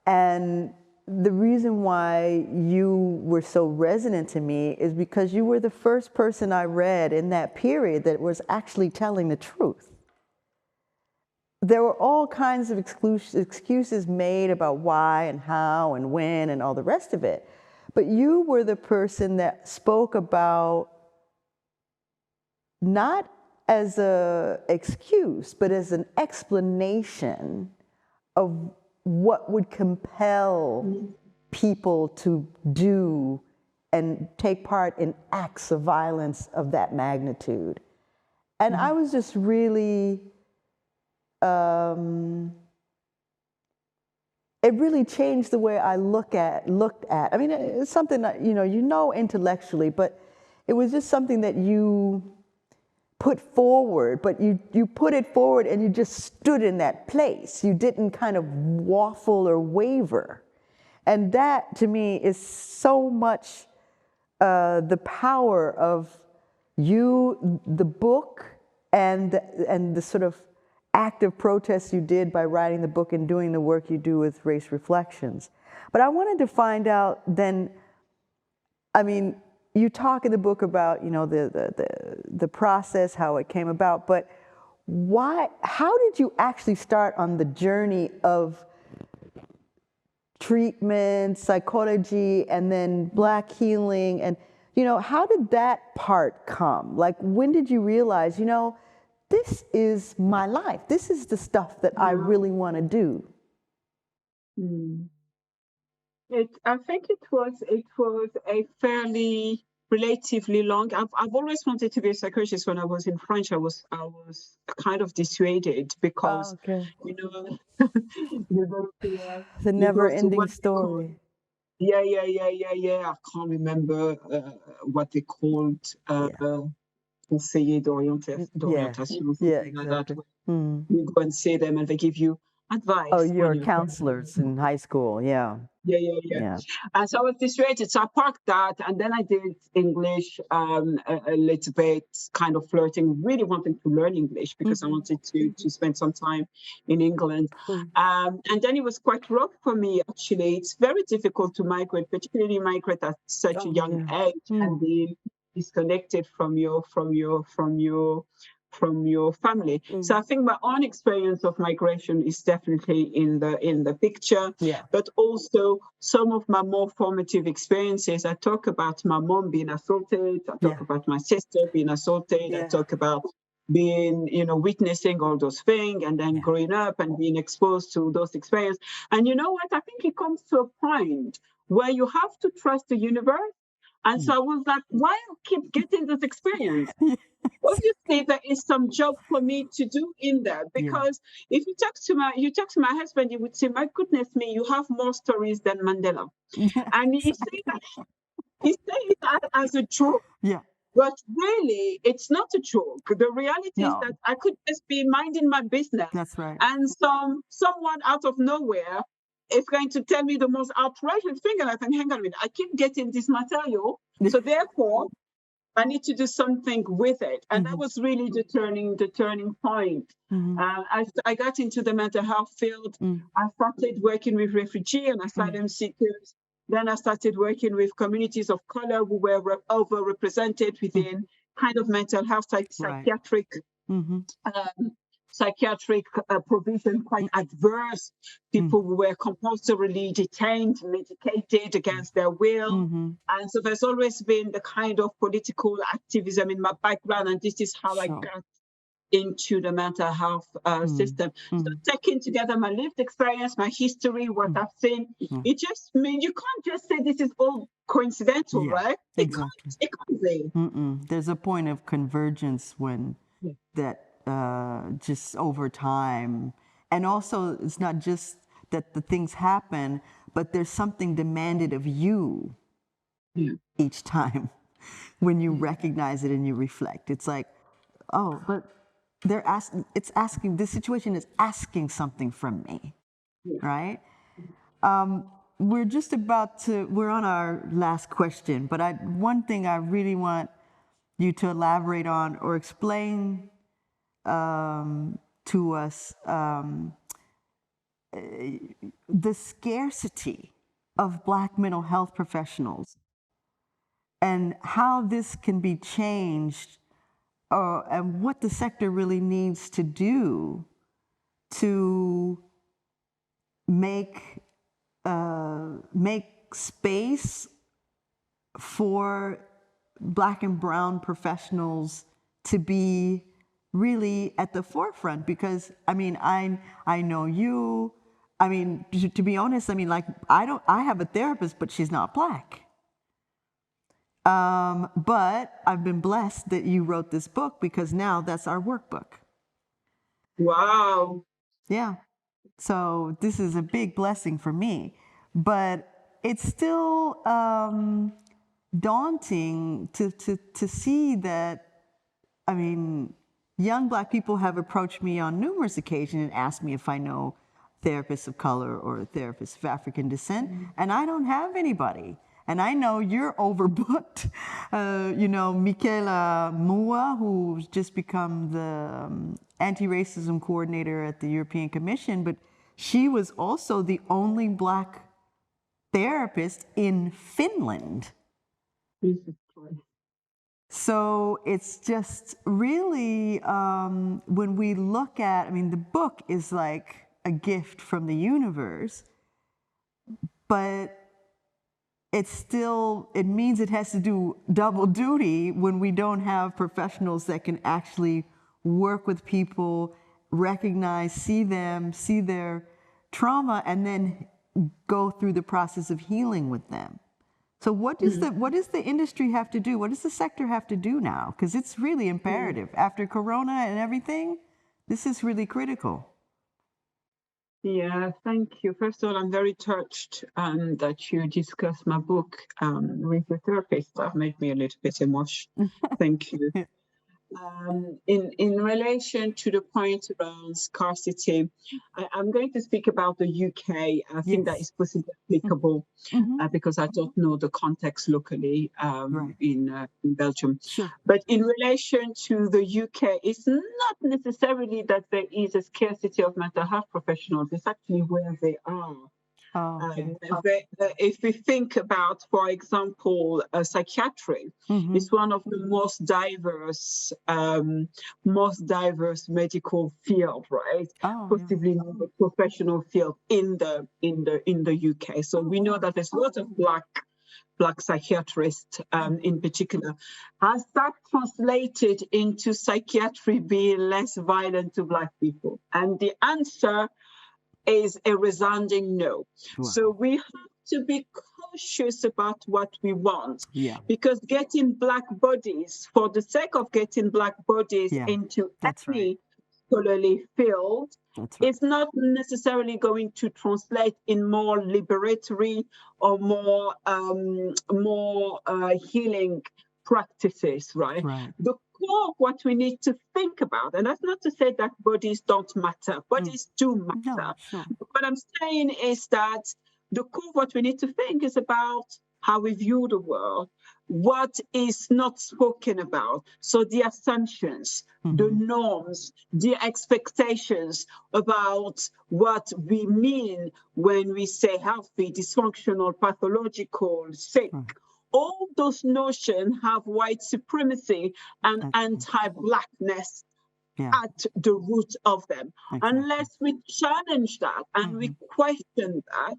And the reason why you were so resonant to me is because you were the first person I read in that period that was actually telling the truth. There were all kinds of excuses made about why and how and when and all the rest of it. But you were the person that spoke about, not as an excuse, but as an explanation of what would compel people to do and take part in acts of violence of that magnitude. And I was just really, it really changed the way I looked at. I mean, it's something that, intellectually, but it was just something that you put forward, but you put it forward and you just stood in that place. You didn't kind of waffle or waver. And that, to me, is so much the power of you, the book, and the sort of active protest you did by writing the book and doing the work you do with Race Reflections. But I wanted to find out then, you talk in the book about, the process, how it came about, but how did you actually start on the journey of treatment, psychology, and then Black healing? And, how did that part come? Like, when did you realize, this is my life. This is the stuff that I really want to do? I think it was a fairly relatively long. I've always wanted to be a psychologist. When I was in French, I was kind of dissuaded because you go to The never-ending story. Yeah. I can't remember what they called conseiller d'orientation. Yeah, exactly. You go and see them and they give you advice. Oh, you're counselors in high school, yeah. Yeah. And so I was dissuaded. So I parked that, and then I did English a little bit, kind of flirting, really wanting to learn English because I wanted to spend some time in England. And then it was quite rough for me, actually. It's very difficult to migrate, particularly migrate at such a young age and being disconnected from your family. So I think my own experience of migration is definitely in the picture. But also some of my more formative experiences. I talk about my mom being assaulted. I talk about my sister being assaulted. I talk about being, witnessing all those things, and then growing up and being exposed to those experiences. And you know what? I think it comes to a point where you have to trust the universe. And so I was like, why I keep getting this experience? Obviously, there is some job for me to do in there, because if you talk to my husband, he would say, "My goodness me, you have more stories than Mandela," and he says that as a joke. Yeah. But really, it's not a joke. The reality is that I could just be minding my business. That's right. And someone out of nowhere is going to tell me the most outrageous thing, and I think, hang on a minute, I keep getting this material, so therefore I need to do something with it. And that was really the turning point. I got into the mental health field. I started working with refugees and asylum seekers. Then I started working with communities of color who were overrepresented within kind of mental health, psychiatric provision, quite adverse. People who were compulsorily detained, medicated against their will. And so there's always been the kind of political activism in my background, and this is how I got into the mental health system. So taking together my lived experience, my history, what I've seen, it just means you can't just say this is all coincidental, right? Exactly. It can't be. There's a point of convergence when that just over time, and also it's not just that the things happen, but there's something demanded of you each time when you recognize it and you reflect. It's like, oh, but this situation is asking something from me, right? We're on our last question, but one thing I really want you to elaborate on or explain to us the scarcity of Black mental health professionals and how this can be changed, and what the sector really needs to do to make space for Black and brown professionals to be really at the forefront. Because I mean, I know you. I mean, to be honest, I mean, like, I have a therapist, but she's not Black. But I've been blessed that you wrote this book, because now that's our workbook. Wow. Yeah. So this is a big blessing for me, but it's still daunting to see that. I mean, young Black people have approached me on numerous occasions and asked me if I know therapists of color or therapists of African descent, and I don't have anybody. And I know you're overbooked. You know, Michaela Mua, who's just become the anti-racism coordinator at the European Commission, but she was also the only Black therapist in Finland. So it's just really, when we look at, I mean, the book is like a gift from the universe, but it means it has to do double duty when we don't have professionals that can actually work with people, recognize, see them, see their trauma, and then go through the process of healing with them. So what does the industry have to do? What does the sector have to do now? Because it's really imperative. After Corona and everything, this is really critical. Yeah, thank you. First of all, I'm very touched that you discussed my book with the therapist. That made me a little bit emotional. Thank you. In relation to the point around scarcity, I'm going to speak about the UK. I think that is possibly applicable because I don't know the context locally in Belgium. Sure. But in relation to the UK, it's not necessarily that there is a scarcity of mental health professionals. It's actually where they are. Oh, okay. If we think about, for example, psychiatry, it's one of the most diverse medical field, right? Possibly not a professional field in the UK. So we know that there's lots of Black psychiatrists in particular. Has that translated into psychiatry being less violent to Black people? And the answer is a resounding no. Wow. So we have to be cautious about what we want. Yeah. Because getting Black bodies, for the sake of getting Black bodies Yeah, into that's any right. scholarly field, That's right. it's not necessarily going to translate in more liberatory or more healing practices, right? Right. The core of what we need to think about, and that's not to say that bodies don't matter, bodies do matter. No, sure. What I'm saying is that the core of what we need to think is about how we view the world, what is not spoken about. So the assumptions, the norms, the expectations about what we mean when we say healthy, dysfunctional, pathological, sick. All those notions have white supremacy and anti-Blackness at the root of them. Unless we challenge that and we question that,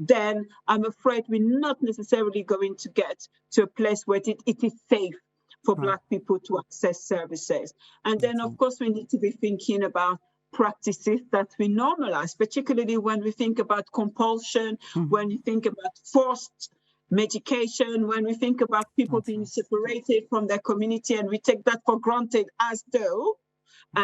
then I'm afraid we're not necessarily going to get to a place where it is safe for Black people to access services. And then, of course, we need to be thinking about practices that we normalize, particularly when we think about compulsion, when we think about forced medication, when we think about people being separated from their community, and we take that for granted as though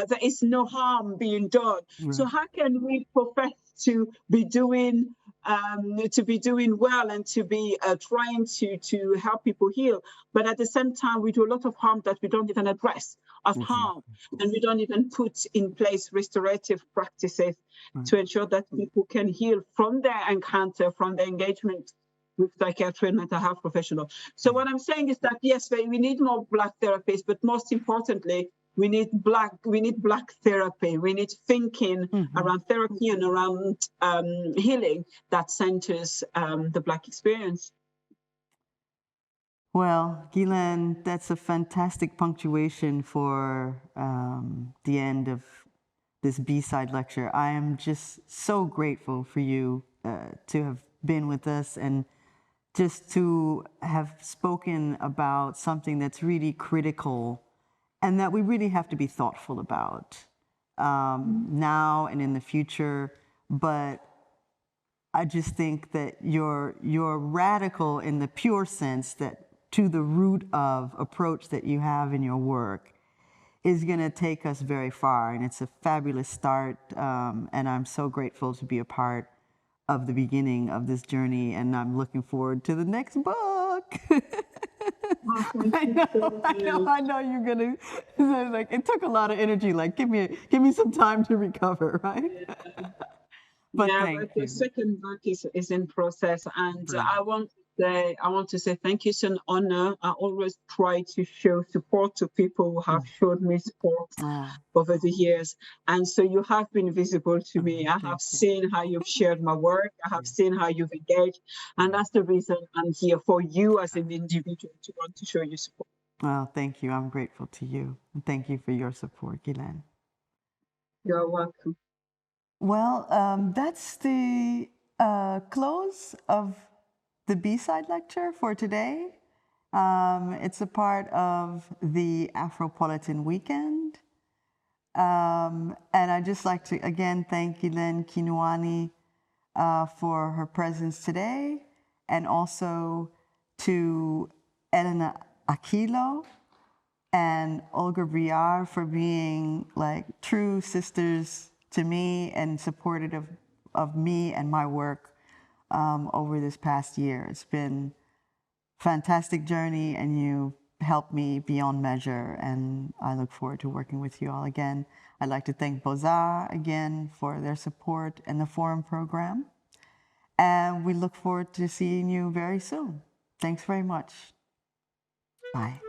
there is no harm being done. So how can we profess to be doing well and to be trying to help people heal, but at the same time we do a lot of harm that we don't even address as harm, and we don't even put in place restorative practices to ensure that people can heal from their encounter, from their engagement with psychiatry and mental health professionals. So what I'm saying is that yes, we need more Black therapists, but most importantly, we need Black therapy. We need thinking around therapy and around healing that centers the Black experience. Well, Guilaine, that's a fantastic punctuation for the end of this B-side lecture. I am just so grateful for you to have been with us and just to have spoken about something that's really critical and that we really have to be thoughtful about now and in the future. But I just think that you're radical in the pure sense that to the root of approach that you have in your work is going to take us very far. And it's a fabulous start. And I'm so grateful to be a part of the beginning of this journey. And I'm looking forward to the next book. I know you're gonna. Like, it took a lot of energy. Like, give me some time to recover, right? But the second book is in process, and I want to say thank you. It's an honor. I always try to show support to people who have showed me support over the years, and so you have been visible to me. I have seen how you've shared my work. I have seen how you've engaged, and that's the reason I'm here for you as an individual to want to show you support. Well, thank you. I'm grateful to you, and thank you for your support, Guilaine. You're welcome. Well, that's the close of the B-side lecture for today. It's a part of the Afropolitan Weekend. And I'd just like to, again, thank Guilaine Kilouani for her presence today, and also to Elena Aquilo and Olga Briard for being like true sisters to me and supportive of me and my work over this past year. It's been a fantastic journey, and you helped me beyond measure, and I look forward to working with you all again. I'd like to thank Bozar again for their support and the Forum program, and we look forward to seeing you very soon. Thanks very much. Bye.